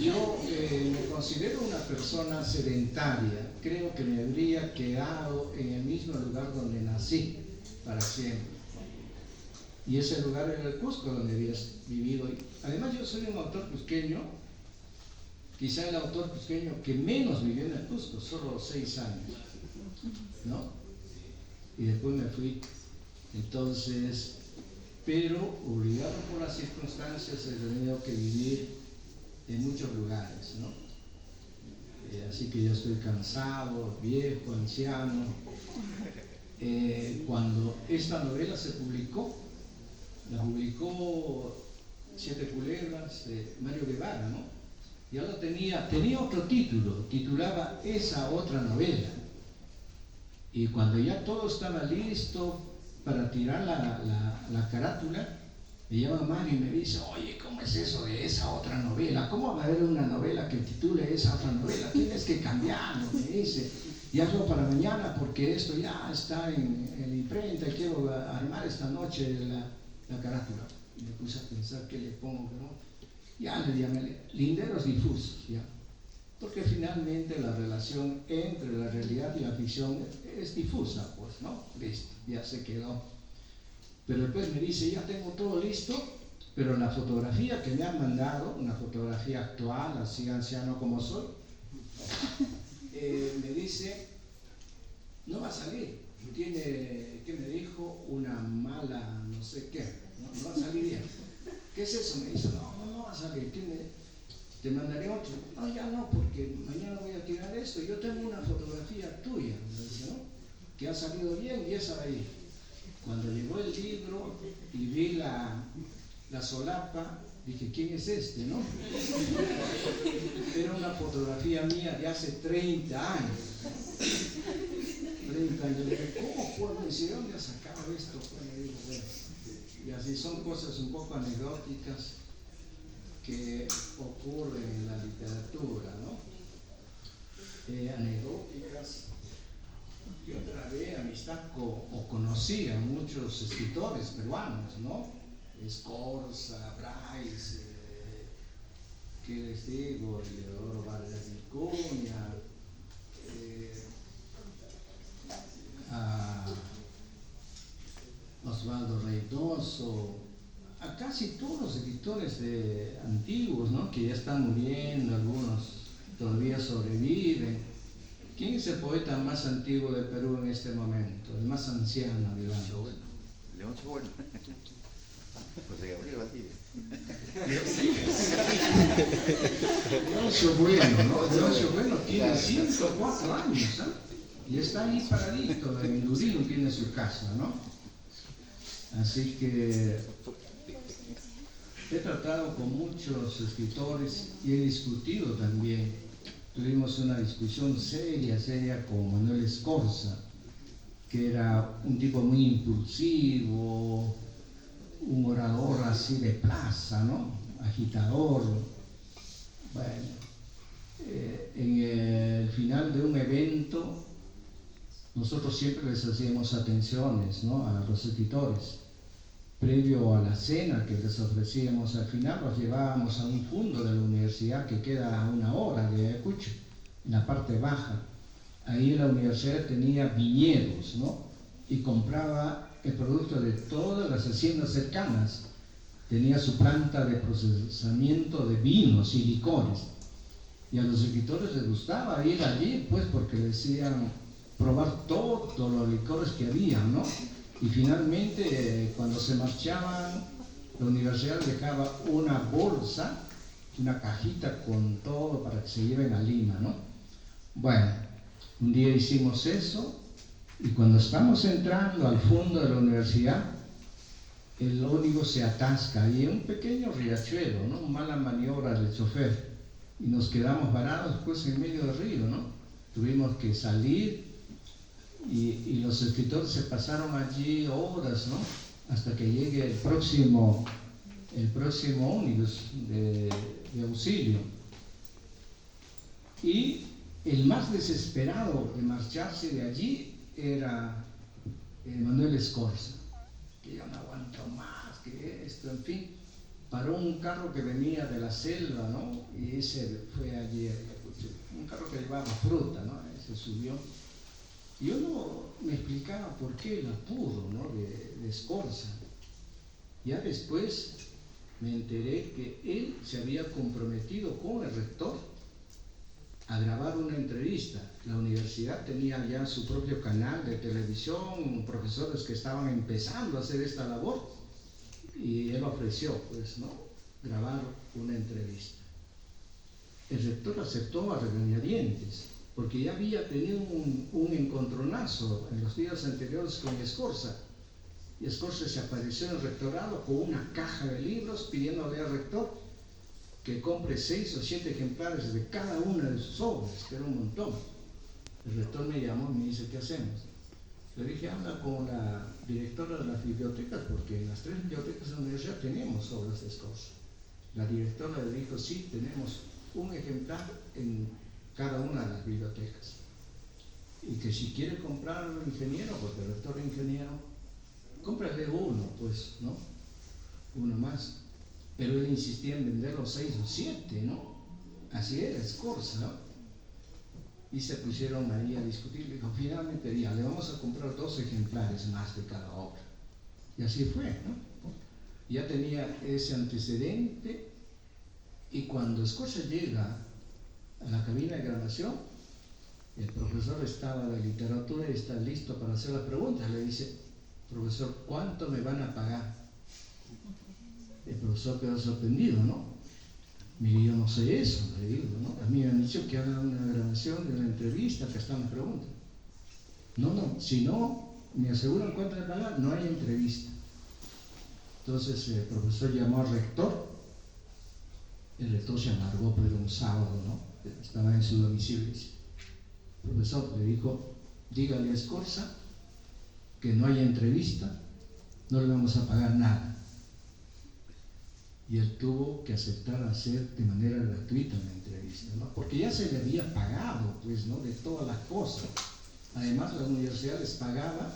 Yo me considero una persona sedentaria, creo que me habría quedado en el mismo lugar donde nací para siempre. Y ese lugar era el Cusco, donde había vivido. Además, yo soy un autor cusqueño, quizá el autor cusqueño que menos vivió en el Cusco, solo 6 años, ¿no? Y después me fui. Entonces, pero obligado por las circunstancias, he tenido que vivir en muchos lugares, ¿no? Así que ya estoy cansado, viejo, anciano. Cuando esta novela se publicó, la publicó Siete Culebras de Mario Guevara, ¿no? Ya lo tenía otro título, titulaba Esa otra novela. Y cuando ya todo estaba listo para tirar la carátula, me llama Mario y me dice, oye, ¿cómo es eso de esa otra novela? ¿Cómo va a haber una novela que titule esa otra novela? Tienes que cambiarlo, me dice, y hazlo para mañana porque esto ya está en la imprenta y quiero armar esta noche la carátula. Y me puse a pensar qué le pongo, ¿no? Ya le llamé Linderos Difusos, ya. Porque finalmente la relación entre la realidad y la ficción es difusa, pues, ¿no? Listo, ya se quedó. Pero después me dice, ya tengo todo listo, pero la fotografía que me han mandado, una fotografía actual, así anciano como soy, me dice, no va a salir. Tiene, ¿qué me dijo? Una mala, no sé qué, no va a salir bien. ¿Qué es eso? Me dice, no va a salir, te mandaré otro. No, ya no, porque mañana voy a tirar esto. Yo tengo una fotografía tuya, me dice, ¿no? Que ha salido bien y esa de ahí. Cuando llegó el libro y vi la solapa, dije, ¿quién es este, no? Era una fotografía mía de hace 30 años. 30 años. Le dije, ¿cómo fue? Me dice, ¿de dónde has sacado esto? Pues me dijo, bueno. Y así son cosas un poco anecdóticas que ocurren en la literatura, ¿no? Anecdóticas. Yo trabé amistad conocí a muchos escritores peruanos, ¿no? Escorza, Bryce, ¿qué les digo? Eleodoro Vargas Vicuña, a Osvaldo Reynoso, a casi todos los escritores antiguos, ¿no? Que ya están muriendo, algunos todavía sobreviven. ¿Quién es el poeta más antiguo del Perú en este momento? El más anciano, digamos. Leoncio Bueno. José Gabriel Valdivia. Leoncio Bueno, ¿no? Leoncio Bueno tiene 104 años, ¿eh? Y está ahí paradito, en Lurín tiene su casa, ¿no? Así que he tratado con muchos escritores y he discutido también. Tuvimos una discusión seria con Manuel Escorza, que era un tipo muy impulsivo, un orador así de plaza, ¿no? Agitador. Bueno, en el final de un evento, nosotros siempre les hacíamos atenciones, ¿no? A los escritores. previo a la cena que les ofrecíamos al final, los llevábamos a un fondo de la universidad que queda a 1 hora de Ayacucho, en la parte baja. Ahí la universidad tenía viñedos, ¿no? Y compraba el producto de todas las haciendas cercanas. Tenía su planta de procesamiento de vinos y licores. Y a los escritores les gustaba ir allí, pues, porque les decían probar todos los licores que había, ¿no? Y finalmente, cuando se marchaban, la universidad dejaba una bolsa, una cajita con todo para que se lleven a Lima, ¿no? Bueno, un día hicimos eso, y cuando estamos entrando al fondo de la universidad, el ómnibus se atasca y en un pequeño riachuelo, ¿no? Mala maniobra del chofer, y nos quedamos varados pues en medio del río, ¿no? Tuvimos que salir y los escritores se pasaron allí horas, ¿no? Hasta que llegue el próximo ómnibus de auxilio. Y el más desesperado de marcharse de allí era Manuel Escorza, que ya no aguantó más, que esto, en fin. Paró un carro que venía de la selva, ¿no? Y ese fue allí, un carro que llevaba fruta, ¿no? Ese subió. Y yo no me explicaba por qué el apuro, ¿no? de Escorza. Ya después me enteré que él se había comprometido con el rector a grabar una entrevista. La universidad tenía ya su propio canal de televisión, profesores que estaban empezando a hacer esta labor, y él ofreció, pues, ¿no? grabar una entrevista. El rector aceptó a regañadientes, porque ya había tenido un encontronazo en los días anteriores con Escorza. Y Escorza se apareció en el rectorado con una caja de libros pidiéndole al rector que compre 6 o 7 ejemplares de cada una de sus obras, que era un montón. El rector me llamó y me dice, ¿qué hacemos? Le dije, habla con la directora de las bibliotecas, porque en las 3 bibliotecas de la universidad tenemos obras de Escorza. La directora le dijo, sí, tenemos un ejemplar en cada una de las bibliotecas. Y que si quiere comprar un ingeniero, porque el rector es ingeniero, cómprale uno, pues, ¿no? Uno más. Pero él insistía en vender los 6 o 7, ¿no? Así era Escorza, ¿no? Y se pusieron ahí a discutir. Le dijo, finalmente ya, le vamos a comprar 2 ejemplares más de cada obra. Y así fue, ¿no? Ya tenía ese antecedente, y cuando Escorza llega a la cabina de grabación, el profesor estaba de literatura y está listo para hacer la pregunta. Le dice, profesor, ¿cuánto me van a pagar? El profesor quedó sorprendido, ¿no? Mire, yo no sé eso, le digo, ¿no? A mí me han dicho que hagan una grabación de una entrevista, que están las preguntas. No, si no me aseguran cuánto me pagan, no hay entrevista. Entonces el profesor llamó al rector. El rector se amargó, pero un sábado, ¿no? Estaba en su domicilio. El profesor le dijo, dígale a Escorza que no haya entrevista, no le vamos a pagar nada. Y él tuvo que aceptar hacer de manera gratuita una entrevista, ¿no? Porque ya se le había pagado, pues, ¿no? De todas las cosas. Además, la universidad les pagaba,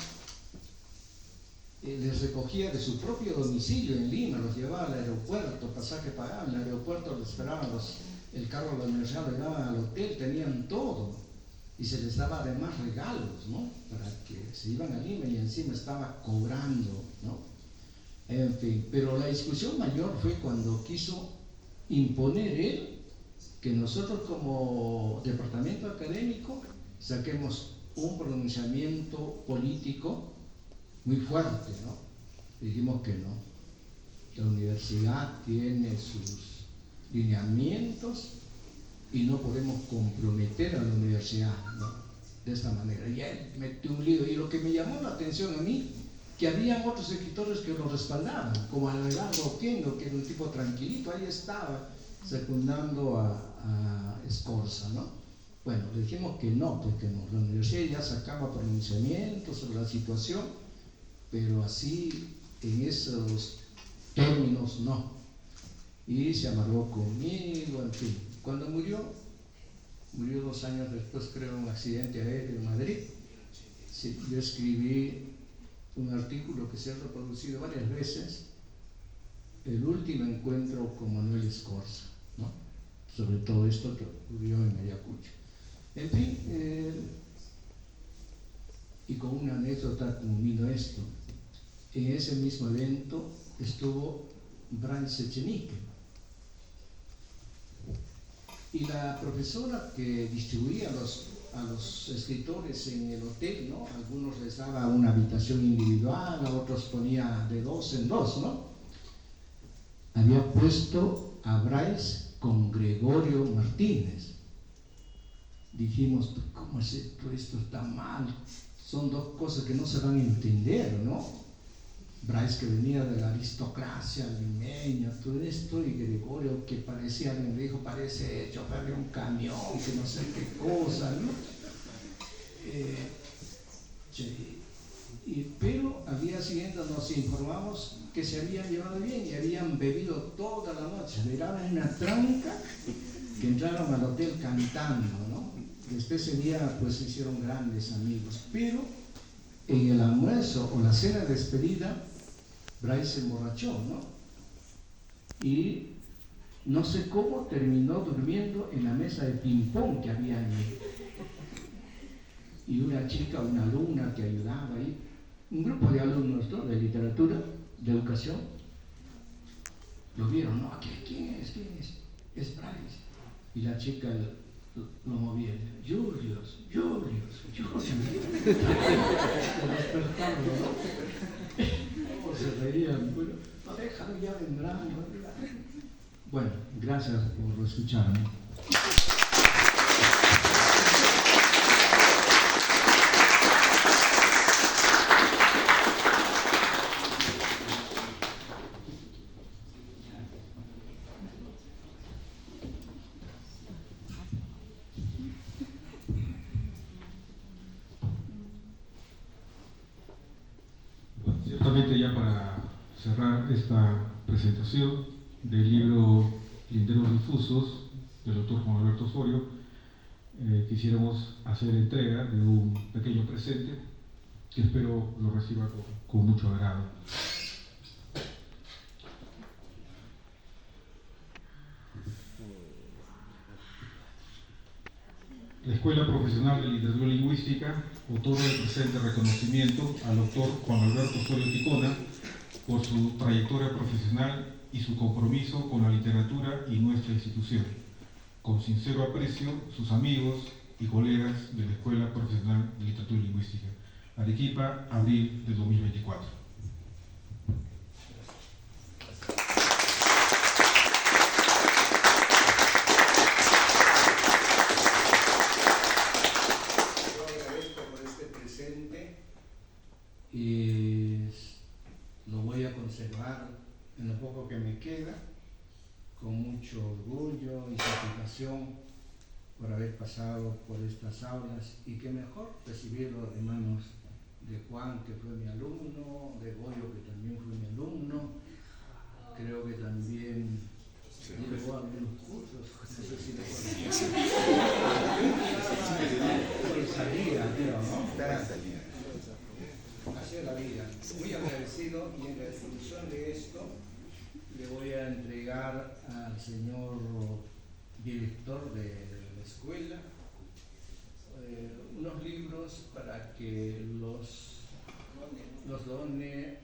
les recogía de su propio domicilio en Lima, los llevaba al aeropuerto, pasaje pagado, en el aeropuerto les esperaban el carro de la universidad, lo llevaban al hotel, tenían todo. Y se les daba además regalos, ¿no? Para que se iban a Lima, y encima estaba cobrando, ¿no? En fin, pero la discusión mayor fue cuando quiso imponer él que nosotros como departamento académico saquemos un pronunciamiento político muy fuerte, ¿no? Dijimos que no. La universidad tiene sus lineamientos y no podemos comprometer a la universidad, ¿no? De esta manera. Y él metió un lío, y lo que me llamó la atención a mí, que había otros escritores que lo respaldaban, como Abelardo Oquendo, que era un tipo tranquilito, ahí estaba secundando a Escorza, ¿no? Bueno, le dijimos que no, porque no, la universidad ya sacaba pronunciamientos sobre la situación, pero así, en esos términos, no. Y se amargó conmigo, en fin. Cuando murió 2 años después, creo, en un accidente aéreo en Madrid. Sí, yo escribí un artículo que se ha reproducido varias veces, el último encuentro con Manuel Escorza, ¿no? Sobre todo esto que ocurrió en Ayacucho. En fin, y con una anécdota como vino esto, en ese mismo evento estuvo Bryce Echenique, y la profesora que distribuía a los escritores en el hotel, ¿no? Algunos les daba una habitación individual, a otros ponía de 2 en 2, ¿no? Había puesto a Bryce con Gregorio Martínez. Dijimos, ¿cómo es esto? Esto está mal. Son dos cosas que no se van a entender, ¿no? Bryce, que venía de la aristocracia limeña, todo esto, y Gregorio, que parecía, alguien me dijo, parece chofer de un camión, que no sé qué cosa, ¿no? Pero al día siguiente nos informamos que se habían llevado bien y habían bebido toda la noche. Miraban en una tranca que entraron al hotel cantando, ¿no? Después ese día pues se hicieron grandes amigos, pero en el almuerzo o la cena de despedida, Bryce se emborrachó, ¿no? Y no sé cómo terminó durmiendo en la mesa de ping-pong que había allí. Y una chica, una alumna que ayudaba ahí, un grupo de alumnos, ¿no? De literatura, de educación, lo vieron, ¿no? ¿Quién es? ¿Quién es? Es Bryce. Y la chica lo movía, Julius. Se despertaron, ¿no? Se reían, bueno, no, déjalo, ya vendrán. Bueno, gracias por escucharme. Ciertamente, ya para cerrar esta presentación del libro Linderos Difusos del autor Juan Alberto Osorio, quisiéramos hacer entrega de un pequeño presente que espero lo reciba con mucho agrado. La Escuela Profesional de Literatura Lingüística otorga el presente reconocimiento al doctor Juan Alberto Osorio Ticona por su trayectoria profesional y su compromiso con la literatura y nuestra institución. Con sincero aprecio, sus amigos y colegas de la Escuela Profesional de Literatura Lingüística. Arequipa, abril de 2024. Y lo voy a conservar en lo poco que me queda, con mucho orgullo y satisfacción por haber pasado por estas aulas, y que mejor recibirlo de manos de Juan, que fue mi alumno, de Goyo, que también fue mi alumno, creo que también llevó algunos cursos, no sé si lo salía, creo, ¿no? Así es la vida. Muy agradecido, y en la distribución de esto le voy a entregar al señor director de la escuela unos libros para que los done,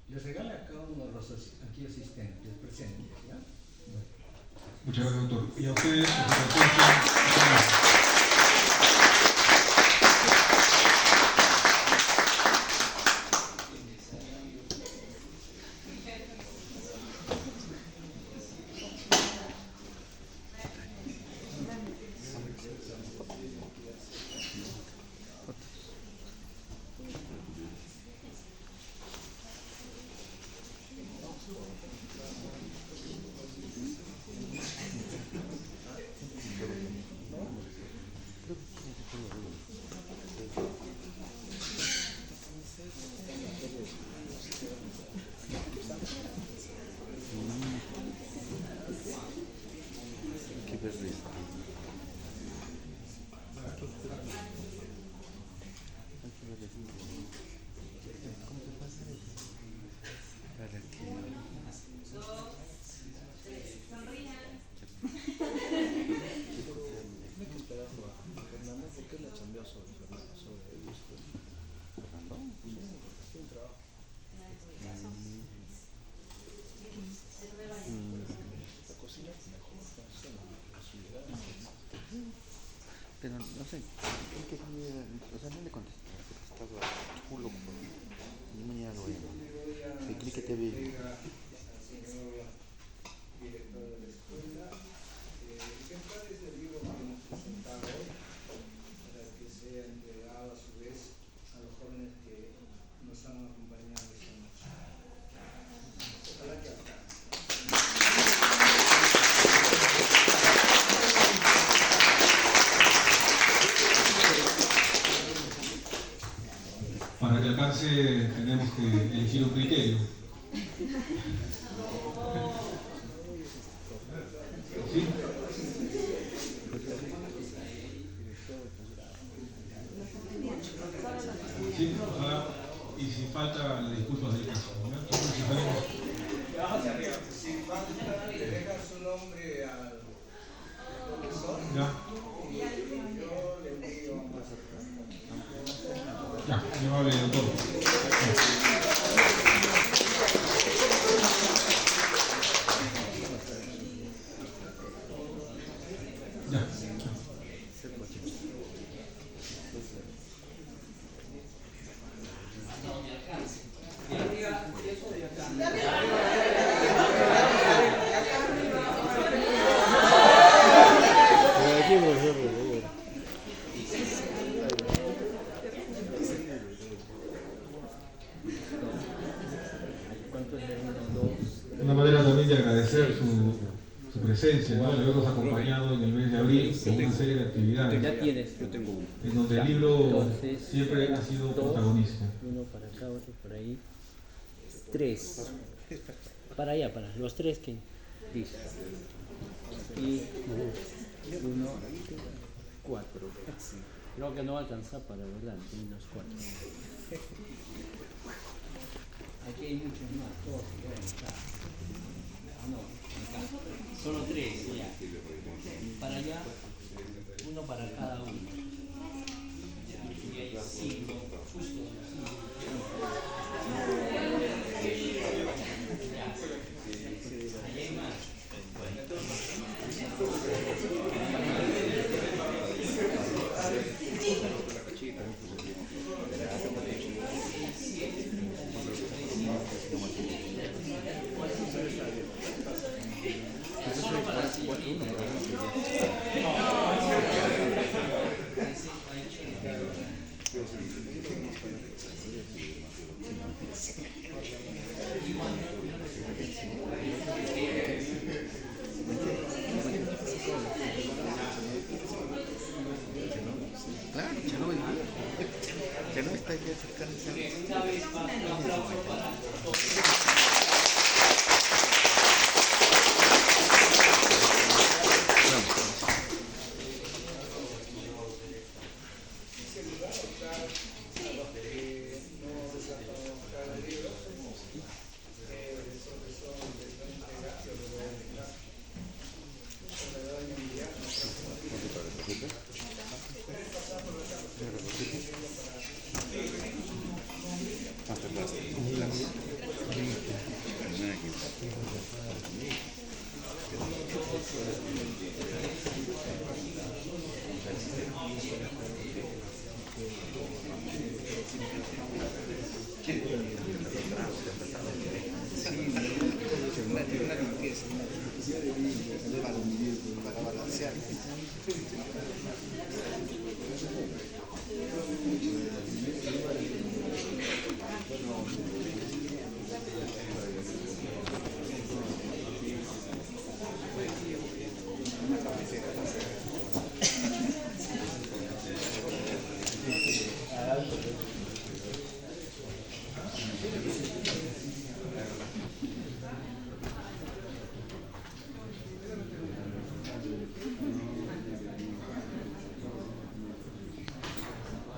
les regale a cada uno de los aquí asistentes, presentes, ¿ya? Bueno. Muchas gracias, doctor. Y a ustedes, por su presencia. O sea, no le contesté, porque estaba chulo como. Y mañana lo voy a llamar. Se cree que te ve. Director de la escuela, ejemplares del libro que hemos presentado hoy para que sea entregado a su vez a los jóvenes que nos han acompañado esta noche. Ojalá que acá. Para que alcance tenemos que elegir un criterio. ¿Sí? Sí, ahora, y si falta las disculpas del caso, ¿no? Entonces, si tenemos- Si falta, le deja su nombre al profesor. ya, Yo le envío más. ya, amable doctor. Ya. Una manera también de agradecer su presencia, ¿no? El habernos acompañado en el mes de abril con una serie de actividades, Ya tienes. Yo tengo uno. en donde el libro Entonces, siempre ha sido dos, protagonista. Uno para acá, otro por ahí. 3. Para allá, para los 3 que dice. Y 1, 4. Creo que no va a alcanzar para adelante, unos 4. Aquí hay muchos más, todos acá. No, acá. Solo 3, ya. Para allá, uno para cada uno. Y hay 5, justo. Allá hay más. Claro, Chelo está aquí cercano. Una vez más, un aplauso para todos.